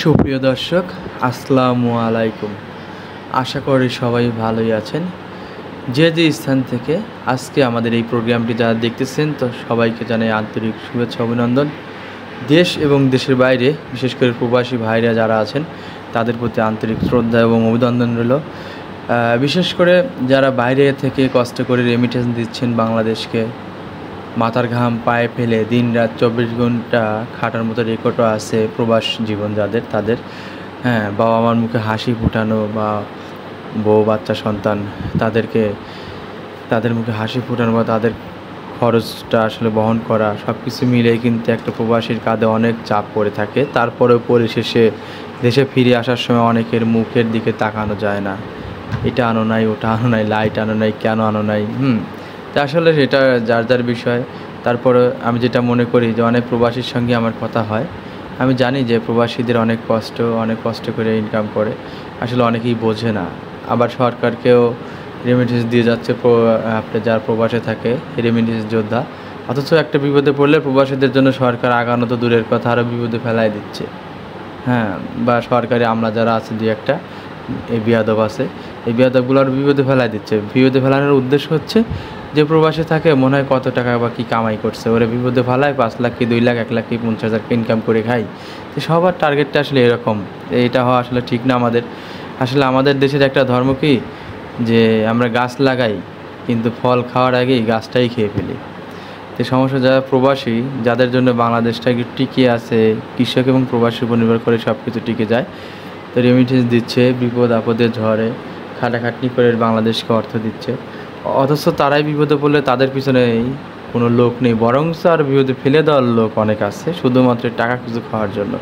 সুপ্রিয় দর্শক, আসসালামু আলাইকুম। আশা করি সবাই ভালোই আছেন। যে স্থান থেকে আজকে আমাদের এই প্রোগ্রামটি যারা দেখতেছেন, তো সবাইকে জানাই আন্তরিক শুভেচ্ছা অভিনন্দন। দেশ এবং দেশের বাইরে, বিশেষ করে প্রবাসী ভাইরা যারা আছেন, তাদের প্রতি আন্তরিক শ্রদ্ধা এবং অভিনন্দন রইল। বিশেষ করে যারা বাইরে থেকে কষ্ট করে রেমিটেন্স দিচ্ছেন বাংলাদেশকে, মাথার ঘাম পায়ে ফেলে দিন রাত 24 ঘন্টা খাটার মতো রেকর্ডও আছে প্রবাস জীবন তাদের বাবা মার মুখে হাসি ফোটানো বা বউ বাচ্চা সন্তান তাদের মুখে হাসি ফোটানো বা তাদের খরচটা আসলে বহন করা, সব কিছু মিলেই কিন্তু একটা প্রবাসীর কাঁধে অনেক চাপ পড়ে থাকে। তারপরেও পরিশেষে দেশে ফিরে আসার সময় অনেকের মুখের দিকে তাকানো যায় না। এটা আনো নাই, ওটা আনো নাই, লাইট আনো নাই, কেন আনো নাই। তা আসলে সেটা যার যার বিষয়। তারপরে আমি যেটা মনে করি যে অনেক প্রবাসীর সঙ্গে আমার কথা হয়, আমি জানি যে প্রবাসীদের অনেক কষ্ট করে ইনকাম করে, আসলে অনেকেই বোঝে না। আবার সরকারকেও রেমিটেন্স দিয়ে যাচ্ছে আপনি যার প্রবাসে থাকে রেমিটেন্স যোদ্ধা, অথচ একটা বিপদে পড়লে প্রবাসীদের জন্য সরকার আগানো তো দূরের কথা, আরও বিপদে ফেলাই দিচ্ছে। বা সরকারি আমলা যারা আছে দুই একটা, এই বিয়াদব আছে, এই বিয়াদবগুলো আরও বিপদে ফেলাই দিচ্ছে। বিপদে ফেলানোর উদ্দেশ্য হচ্ছে যে প্রবাসে থাকে মনে হয় কত টাকা বা কী কামাই করছে, ওরা বিপদে ফেলায় 5 লাখ কি 2 লাখ 1 লাখ কি 50,000 ইনকাম করে খাই। তো সবার টার্গেটটা আসলে এরকম, এটা হওয়া আসলে ঠিক না। আমাদের দেশের একটা ধর্ম কি, যে আমরা গাছ লাগাই কিন্তু ফল খাওয়ার আগেই গাছটাই খেয়ে ফেলি। তো সমস্যা যারা প্রবাসী, যাদের জন্য বাংলাদেশটা একটু টিকে আছে, কৃষক এবং প্রবাসীর উপর নির্ভর করে সব কিছু টিকে যায়, তো রেমিটেন্স দিচ্ছে, বিপদ আপদে ঝড়ে খাটাখাটনি করে বাংলাদেশকে অর্থ দিচ্ছে। অথচ তারাই বিপদে পড়লে তাদের পিছনে কোনো লোক নেই, বরং আর বিপদে ফেলে দেওয়ার লোক অনেক আছে, শুধুমাত্র টাকা কিছু খাওয়ার জন্য।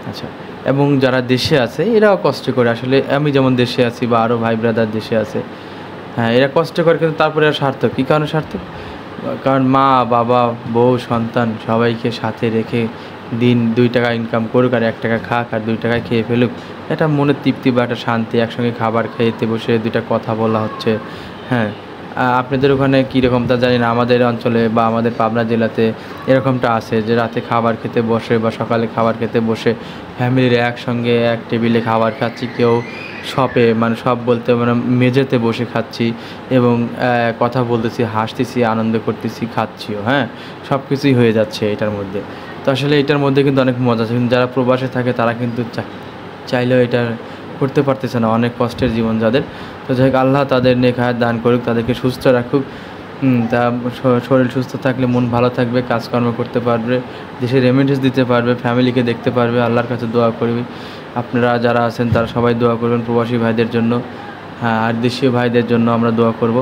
আচ্ছা, এবং যারা দেশে আছে এরাও কষ্ট করে, আসলে আমি যেমন দেশে আছি বা আরও ভাই ব্রাদার দেশে আছে, এরা কষ্ট করে, কিন্তু তারপরে আর সার্থক। কী কারণে সার্থক? কারণ মা বাবা বউ সন্তান সবাইকে সাথে রেখে দিন 2 টাকা ইনকাম করুক আর 1 টাকা খাক আর 2 টাকায় খেয়ে ফেলুক, এটা মনের তৃপ্তি বা একটা শান্তি। একসঙ্গে খাবার খেতে বসে 2টা কথা বলা হচ্ছে। আপনাদের ওখানে কীরকম তা জানি না, আমাদের অঞ্চলে বা আমাদের পাবনা জেলাতে এরকমটা আছে যে রাতে খাবার খেতে বসে বা সকালে খাবার খেতে বসে ফ্যামিলির একসঙ্গে এক টেবিলে খাবার খাচ্ছি, কেউ শপে, মানে সব বলতে মানে মেঝেতে বসে খাচ্ছি এবং কথা বলতেছি, হাসতেছি, আনন্দ করতেছি, খাচ্ছিও। সব কিছুই হয়ে যাচ্ছে এটার মধ্যে। তো আসলে এটার মধ্যে কিন্তু অনেক মজা আছে, কিন্তু যারা প্রবাসে থাকে তারা কিন্তু চাইলেও এটা করতে পারতেছে না, অনেক কষ্টের জীবন যাদের। তো যাই হোক, আল্লাহ তাদের নেক হায়াত দান করুক, তাদেরকে সুস্থ রাখুক। তা শরীর সুস্থ থাকলে মন ভালো থাকবে, কাজকর্ম করতে পারবে, দেশে রেমিটেন্স দিতে পারবে, ফ্যামিলিকে দেখতে পারবে। আল্লাহর কাছে দোয়া করবি, আপনারা যারা আছেন তারা সবাই দোয়া করবেন প্রবাসী ভাইদের জন্য, আর দেশীয় ভাইদের জন্য আমরা দোয়া করব।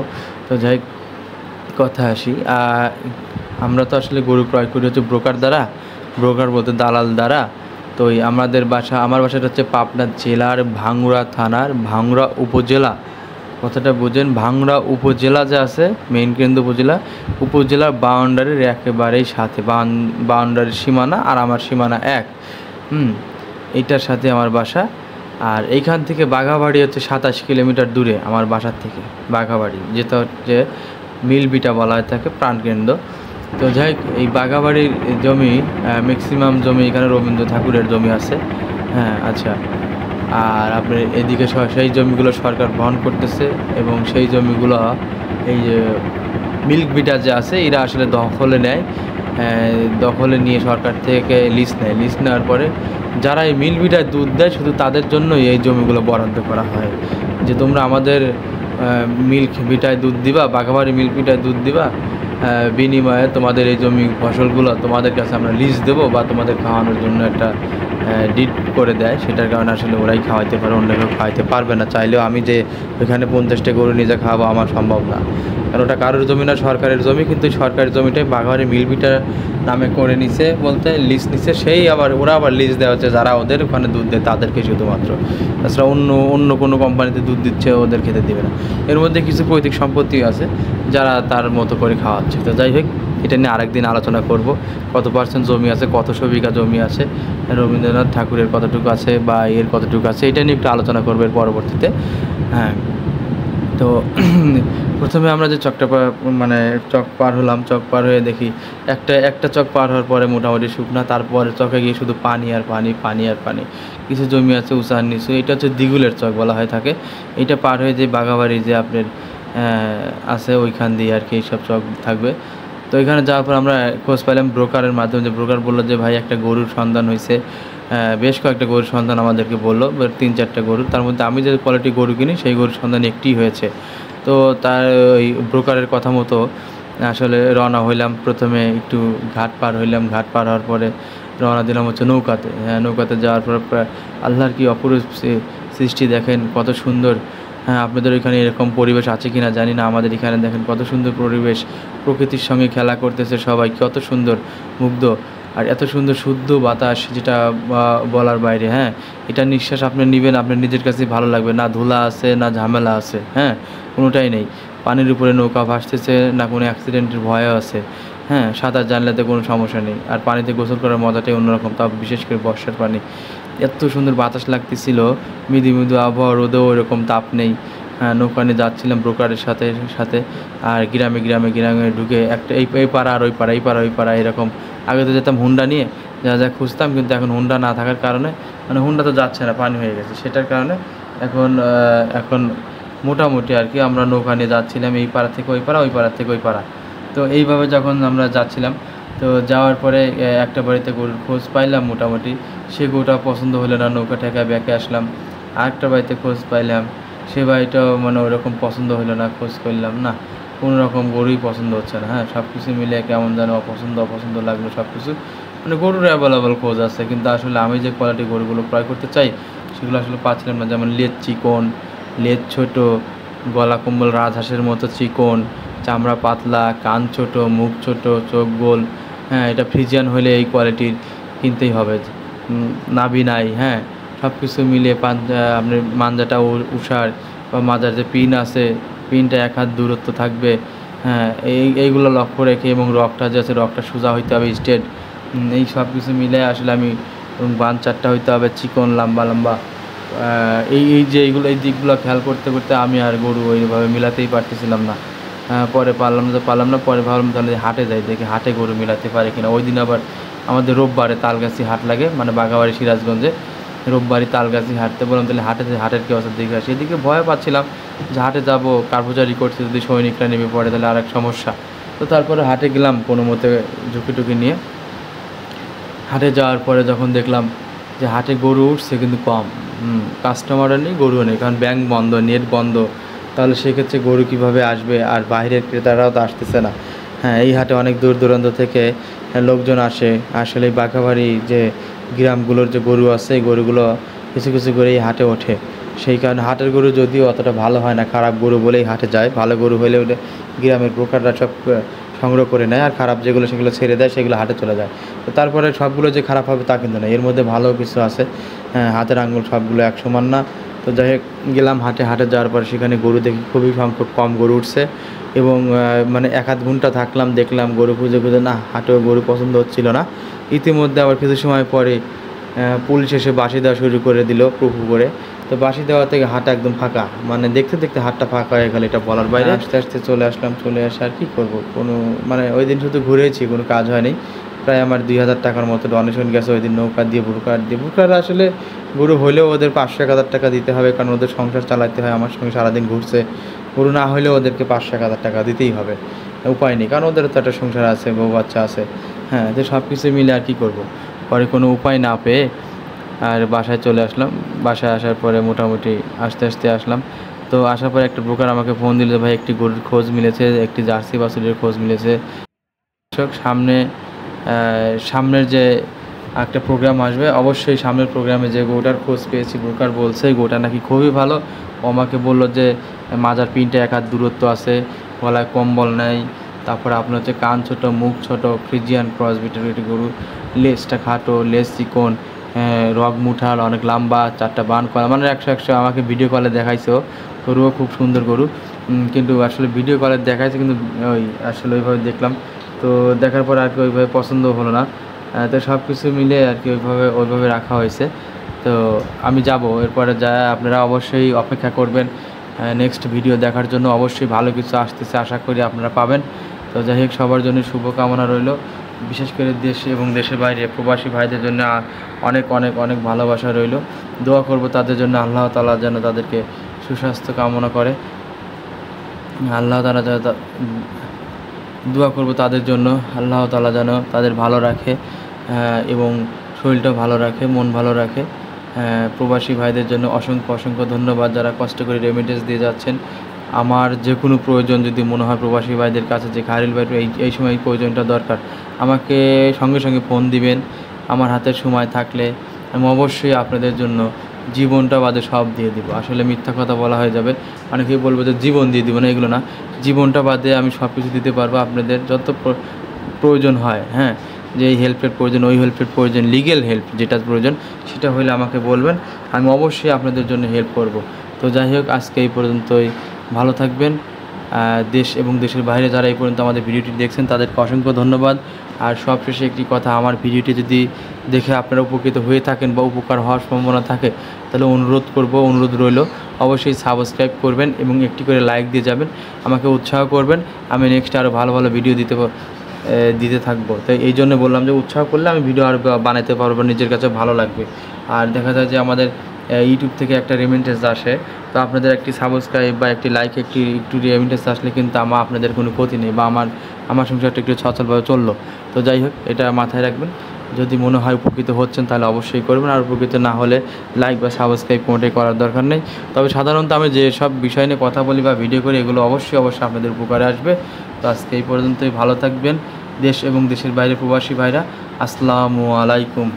তো যাই কথা আসি, আমরা তো আসলে গরু ক্রয় করি হচ্ছে ব্রোকার বলতে দালাল দ্বারা। তো আমার বাসাটা হচ্ছে পাবনা জেলার ভাঙ্গুড়া থানার ভাঙ্গুড়া উপজেলা, কথাটা বোঝেন। ভাঙ্গুড়া উপজেলা যে আছে, মেইন কেন্দ্র উপজেলার বাউন্ডারির একেবারেই সাথে, বাউন্ডারির সীমানা আর আমার সীমানা এক। এইটার সাথে আমার বাসা। আর এইখান থেকে বাঘাবাড়ি হচ্ছে 27 কিলোমিটার দূরে আমার বাসার থেকে। বাঘাবাড়ি যেটা হচ্ছে মিলবিটা বলা হয়ে থাকে, প্রাণকেন্দ্র। তো যাই হোক, এই বাঘাবাড়ির জমি ম্যাক্সিমাম জমি এখানে রবীন্দ্র ঠাকুরের জমি আছে। আচ্ছা, আর আপনার এদিকে সেই জমিগুলো সরকার বহন করতেছে, এবং সেই জমিগুলো এই যে মিল্ক বিটার যে আছে এরা আসলে দখলে নেয়। দখলে নিয়ে সরকার থেকে লিজ নেওয়ার পরে যারা এই মিল্ক বিটায় দুধ দেয়, শুধু তাদের জন্যই এই জমিগুলো বরাদ্দ করা হয়, যে তোমরা আমাদের মিল্ক বিটায় দুধ দিবা, বাঘাবাড়ি মিল্ক বিটায় দুধ দিবা, বিনিময়ে তোমাদের এই জমি ফসলগুলো তোমাদের কাছে আমরা লিজ দেবো, বা তোমাদের খাওয়ানোর জন্য একটা ডিড করে দেয়। সেটার কারণে আসলে ওরাই খাওয়াইতে পারে, অন্য কেউ খাওয়াইতে পারবে না। চাইলেও আমি যে ওইখানে 50টা গরু নিজে খাওয়াবো আমার সম্ভব না, কারণ ওটা কারোর জমি না, সরকারের জমি। কিন্তু সরকারি জমিটাই বাঘাবাড়ি মিলবিটার নামে করে নিছে, বলতে লিজ নিছে, ওরা আবার লিজ দেওয়া হচ্ছে যারা ওদের ওখানে দুধ দেয় তাদেরকে শুধুমাত্র। তাছাড়া অন্য কোনো কোম্পানিতে দুধ দিচ্ছে ওদের খেতে দেবে না। এর মধ্যে কিছু পৈতৃক সম্পত্তি আছে যারা তার মতো করে খাওয়াচ্ছে। তো যাই হোক, এটা নিয়ে আরেকদিন আলোচনা করব, কত পার্সেন্ট জমি আছে, কত বিঘা জমি আছে, রবীন্দ্রনাথ ঠাকুরের কতটুকু আছে বা এর কতটুকু আছে, এটা নিয়ে একটু আলোচনা করবো এর পরবর্তীতে। তো প্রথমে আমরা যে চকটা মানে চক পার হলাম, চক পার হয়ে দেখি একটা চক পার হওয়ার পরে মোটামুটি শুকনা, তারপরে চকে গিয়ে শুধু পানি আর পানি, পানি আর পানি। কিছু জমি আছে উঁচু আর নিচু, এটা হচ্ছে দিগুলের চক বলা হয়ে থাকে। এটা পার হয়ে যে বাঘাবাড়ি যে আপনার আছে ওইখান দিয়ে আর কি এইসব চক থাকবে। তো এখানে যাওয়ার পর আমরা খোঁজ পাইলাম ব্রোকারের মাধ্যমে, যে ব্রোকার বললো যে ভাই একটা গরুর সন্ধান হয়েছে, বেশ কয়েকটা গরুর সন্ধান আমাদেরকে বললো, 3-4টা গরু, তার মধ্যে আমি যে কোয়ালিটি গরু কিনি সেই গরুর সন্ধান একটি হয়েছে। তো তার ওই ব্রোকারের কথা মতো আসলে রওনা হইলাম। প্রথমে একটু ঘাট পার হইলাম, ঘাট পার হওয়ার পরে রওনা দিলাম হচ্ছে নৌকাতে। হ্যাঁ, নৌকাতে যাওয়ার পর আল্লাহর কি অপরূপ সৃষ্টি দেখেন, কত সুন্দর। হ্যাঁ, আপনাদের ওইখানে এরকম পরিবেশ আছে কি না জানি না, আমাদের এখানে দেখেন কত সুন্দর পরিবেশ, প্রকৃতির সঙ্গে খেলা করতেছে সবাই, কত সুন্দর, মুগ্ধ। আর এত সুন্দর শুদ্ধ বাতাস, যেটা বলার বাইরে। হ্যাঁ, এটা নিঃশ্বাস আপনি নেবেন, আপনার নিজের কাছে ভালো লাগবে, না ধুলা আছে না ঝামেলা আছে, হ্যাঁ, কোনোটাই নেই। পানির উপরে নৌকা ভাসতেছে, না কোনো অ্যাক্সিডেন্টের ভয়ও আছে। হ্যাঁ, সাঁতার জানলেতে কোনো সমস্যা নেই। আর পানিতে গোসল করার মজাটাই অন্যরকম, তাও বিশেষ করে বর্ষার পানি। এত সুন্দর বাতাস লাগতেছিল, মৃদু মৃদু আবহাওয়া, রোদেও এরকম তাপ নেই। হ্যাঁ, নৌকা নিয়ে যাচ্ছিলাম ব্রোকারের সাথে সাথে। আর গ্রামে গ্রামে গ্রামে ঢুকে একটা এই পাড়া আর ওই পাড়া, এই পাড়া ওই পাড়া এরকম। আগে তো যেতাম হুন্ডা নিয়ে, যা খুঁজতাম, কিন্তু এখন হুন্ডা না থাকার কারণে, মানে হুন্ডা তো যাচ্ছে না, পানি হয়ে গেছে, সেটার কারণে এখন মোটামুটি আর কি আমরা নৌকা নিয়ে যাচ্ছিলাম এই পাড়া থেকে ওই পাড়া, ওই পাড়া থেকে ওই পাড়া। তো এইভাবে যখন আমরা যাচ্ছিলাম, তো যাওয়ার পরে একটা বাড়িতে গরুর খোঁজ পাইলাম মোটামুটি। সে গরুটা পছন্দ হলো না, নৌকা ঠেকায় ব্যাকে আসলাম। আরেকটা বাড়িতে খোঁজ পাইলাম, সে বাড়িটাও মানে ওরকম পছন্দ হলো না, খোঁজ করলাম না, কোনো রকম গরুই পছন্দ হচ্ছে না। হ্যাঁ, সব কিছু মিলে কেমন যেন অপছন্দ লাগলো সব কিছু। মানে গরুর অ্যাভেলেবল খোঁজ আছে, কিন্তু আসলে আমি যে কোয়ালিটি গরুগুলো ক্রয় করতে চাই সেগুলো আসলে পাচ্ছিলাম না। যেমন লেজ চিকন, লেজ ছোট, গলা কম্বল রাজহাঁসের মতো চিকন, চামড়া পাতলা, কান ছোট, মুখ ছোট, চোখ গোল। হ্যাঁ, এটা ফ্রিজিয়ান হলে এই কোয়ালিটির কিনতেই হবে। নাভি নাই, হ্যাঁ, সব কিছু মিলিয়ে আপনার মাঞ্জাটা উষার, বা মাজার যে পিন আছে, পিনটা 1 হাত দূরত্ব থাকবে। হ্যাঁ, এইগুলো লক্ষ্য রেখে, এবং রগটা যে আছে রগটা সোজা হইতে হবে, স্ট্রেট। এই সব কিছু মিলে আসলে আমি, এবং বান চারটা হইতে হবে চিকন, লম্বা লম্বা। এই দিকগুলো খেয়াল করতে করতে আমি আর গরু ওইভাবে মিলাতেই পারতেছিলাম না। পরে পারলাম না, পরে ভাবলাম তাহলে হাটে যাই, দেখি হাটে গরু মিলাতে পারে কিনা। ওই দিন আবার আমাদের রোববারে তালগাছি হাট লাগে, মানে বাঘাবাড়ি সিরাজগঞ্জে রোববারই তালগাছি হাঁটতে বললাম, তাহলে হাটের কী অবস্থা দেখে আসি। এদিকে ভয় পাচ্ছিলাম যে হাটে যাবো, কারফুজারি করছে, যদি সৈনিকরা নেমে পড়ে তাহলে আর এক সমস্যা। তো তারপরে হাটে গেলাম কোনো মতে ঝুঁকি টুকি নিয়ে। হাটে যাওয়ার পরে যখন দেখলাম যে হাটে গরু উঠছে কিন্তু কম, কাস্টমারও নেই, গরুও নেই, কারণ ব্যাংক বন্ধ, নেট বন্ধ। তাহলে সেক্ষেত্রে গরু কীভাবে আসবে, আর বাইরের ক্রেতারাও তো আসতেছে না। হ্যাঁ, এই হাটে অনেক দূর দূরান্ত থেকে লোকজন আসে। আসলে এই বাঘাবাড়ি যে গ্রামগুলোর যে গরু আছে, এই গরুগুলো কিছু কিছু করে এই হাটে ওঠে। সেই কারণে হাটের গরু যদিও অতটা ভালো হয় না, খারাপ গরু বলেই হাটে যায়। ভালো গরু হলে ওটা গ্রামের ব্রোকাররা সব সংগ্রহ করে নেয়, আর খারাপ যেগুলো সেগুলো ছেড়ে দেয়, সেগুলো হাটে চলে যায়। তো তারপরে সবগুলো যে খারাপ হবে তা কিন্তু না, এর মধ্যে ভালো কিছু আছে। হ্যাঁ, হাতের আঙুল সবগুলো এক সমান না। তো যাই হোক, গেলাম হাটে যাওয়ার পর সেখানে গরু দেখি খুবই সংখ্যক কম গরু উঠছে, এবং মানে 1-1.5 ঘন্টা থাকলাম, দেখলাম গরু খুঁজে না, হাটেও গরু পছন্দ হচ্ছিল না। ইতিমধ্যে আবার কিছু সময় পরে পুলিশ এসে বাঁশি দেওয়া শুরু করে দিল, প্রভু করে। তো বাঁশি দেওয়া থেকে হাটটা একদম ফাঁকা, মানে দেখতে দেখতে হাটটা ফাঁকা হয়ে গেল, এটা বলার বাইরে। আস্তে আস্তে চলে আসলাম, চলে আসে আর কি করবো, কোনো মানে ওই দিন শুধু ঘুরেছি, কোনো কাজ হয়নি। প্রায় আমার 2000 টাকার মতো ডোনেশন গেছে ওই দিন, নৌকা দিয়ে ব্রোকার আসলে গরু হলেও ওদের 500-1000 টাকা দিতে হবে, কারণ ওদের সংসার চালাতে হয়। আমার সঙ্গে সারাদিন ঘুরছে, গরু না হলেও ওদেরকে 500-1000 টাকা দিতেই হবে, উপায় নেই, কারণ ওদেরও তো একটা সংসার আছে, বউ বাচ্চা আছে। হ্যাঁ, তো সব কিছু মিলে আর কি করব, পরে কোনো উপায় না পেয়ে আর বাসায় চলে আসলাম। বাসায় আসার পরে মোটামুটি আস্তে আস্তে আসলাম। তো আসার পরে একটা ব্রোকার আমাকে ফোন দিল, ভাই একটি গরুর খোঁজ মিলেছে, একটি জার্সি বাছুরের খোঁজ মিলেছে। সামনের যে একটা প্রোগ্রাম আসবে, অবশ্যই সামনের প্রোগ্রামে যে গরুটার খোঁজ পেয়েছি, ব্রোকার বলছে গোটা নাকি খুবই ভালো। ও আমাকে বললো যে মাজার পিনটা 1 হাত দূরত্ব আছে, গলায় কম্বল নেই, তারপরে আপনার হচ্ছে কান ছোট, মুখ ছোট, ফ্রিজিয়ান ক্রস বিটের একটি গরু, লেজটা খাটো, লেজ চিকন, রগ মুঠাল, অনেক লম্বা, 4টা বান করা, মানে 100 আমাকে ভিডিও কলে দেখাইছেও। গরুও খুব সুন্দর গরু, কিন্তু আসলে ভিডিও কলে দেখাইছে, কিন্তু ওই আসলে ওইভাবে দেখলাম, তো দেখার পর আর কি ওইভাবে পছন্দ হলো না। তো সব কিছু মিলে আর কি ওইভাবে রাখা হয়েছে। তো আমি যাব, এরপরে যা আপনারা অবশ্যই অপেক্ষা করবেন নেক্সট ভিডিও দেখার জন্য। অবশ্যই ভালো কিছু আসতেছে, আশা করি আপনারা পাবেন। তো যাই হোক, সবার জন্য শুভকামনা রইল, বিশেষ করে দেশ এবং দেশের বাইরে প্রবাসী ভাইদের জন্য অনেক অনেক অনেক ভালোবাসা রইল। দোয়া করব তাদের জন্য, আল্লাহ তাআলা যেন তাদেরকে সুস্বাস্থ্য কামনা করে। আল্লাহ তাআলা দোয়া করব তাদের জন্য, আল্লাহ তাআলা যেন তাদের ভালো রাখে এবং শরীরটা ভালো রাখে, মন ভালো রাখে। প্রবাসী ভাইদের জন্য অসংখ্য অসংখ্য ধন্যবাদ, যারা কষ্ট করে রেমিটেন্স দিয়ে যাচ্ছেন। আমার যে কোনো প্রয়োজন যদি মনে হয় প্রবাসী ভাইদের কাছে যে খায়রুল ভাই এই সময় এই প্রয়োজনটা দরকার, আমাকে সঙ্গে সঙ্গে ফোন দিবেন। আমার হাতে সময় থাকলে আমি অবশ্যই আপনাদের জন্য জীবনটা বাদে সব দিয়ে দিব। আসলে মিথ্যা কথা বলা হয়ে যাবে, অনেকেই বলবো যে জীবন দিয়ে দিব না, এগুলো না। জীবনটা বাদে আমি সব কিছু দিতে পারবো। আপনাদের যত প্রয়োজন হয়, হ্যাঁ, যে এই হেল্পের প্রয়োজন, ওই হেল্পের প্রয়োজন, লিগেল হেল্প যেটা প্রয়োজন সেটা হলে আমাকে বলবেন, আমি অবশ্যই আপনাদের জন্য হেল্প করব। তো যাই হোক, আজকে এই পর্যন্তই। ভালো থাকবেন। দেশ এবং দেশের বাইরে যারা এই পর্যন্ত আমাদের ভিডিওটি দেখছেন তাদেরকে অসংখ্য ধন্যবাদ। আর সবশেষে একটি কথা, আমার ভিডিওটি যদি দেখে আপনারা উপকৃত হয়ে থাকেন বা উপকার হওয়ার সম্ভাবনা থাকে, তাহলে অনুরোধ রইল অবশ্যই সাবস্ক্রাইব করবেন এবং একটি করে লাইক দিয়ে যাবেন, আমাকে উৎসাহ করবেন। আমি নেক্সট আরও ভালো ভালো ভিডিও দিতে থাকবো। তাই এই জন্য বললাম যে উৎসাহ করলে আমি ভিডিও আরও বানাতে পারবো, নিজের কাছে ভালো লাগবে। আর দেখা যায় যে আমাদের ইউটিউব থেকে একটা রেমিটেন্স আসে, তো আপনাদের একটি সাবস্ক্রাইব বা একটি লাইক, একটু রেমিটেন্স আসলে কিন্তু আপনাদের কোনো ক্ষতি নেই, বা আমার সংসারটা একটু সচলভাবে চললো। তো যাই হোক, এটা মাথায় রাখবেন। যদি মনে হয় উপকৃত হচ্ছেন তাহলে অবশ্যই করবেন, আর উপকৃত না হলে লাইক বা সাবস্ক্রাইব কোনোটাই করার দরকার নেই। তবে সাধারণত আমি যে সব বিষয় নিয়ে কথা বলি বা ভিডিও করি, এগুলো অবশ্যই আপনাদের উপকারে আসবে। তো আজকে এই পর্যন্তই। ভালো থাকবেন দেশ এবং দেশের বাইরে প্রবাসী ভাইরা। আসসালামু আলাইকুম।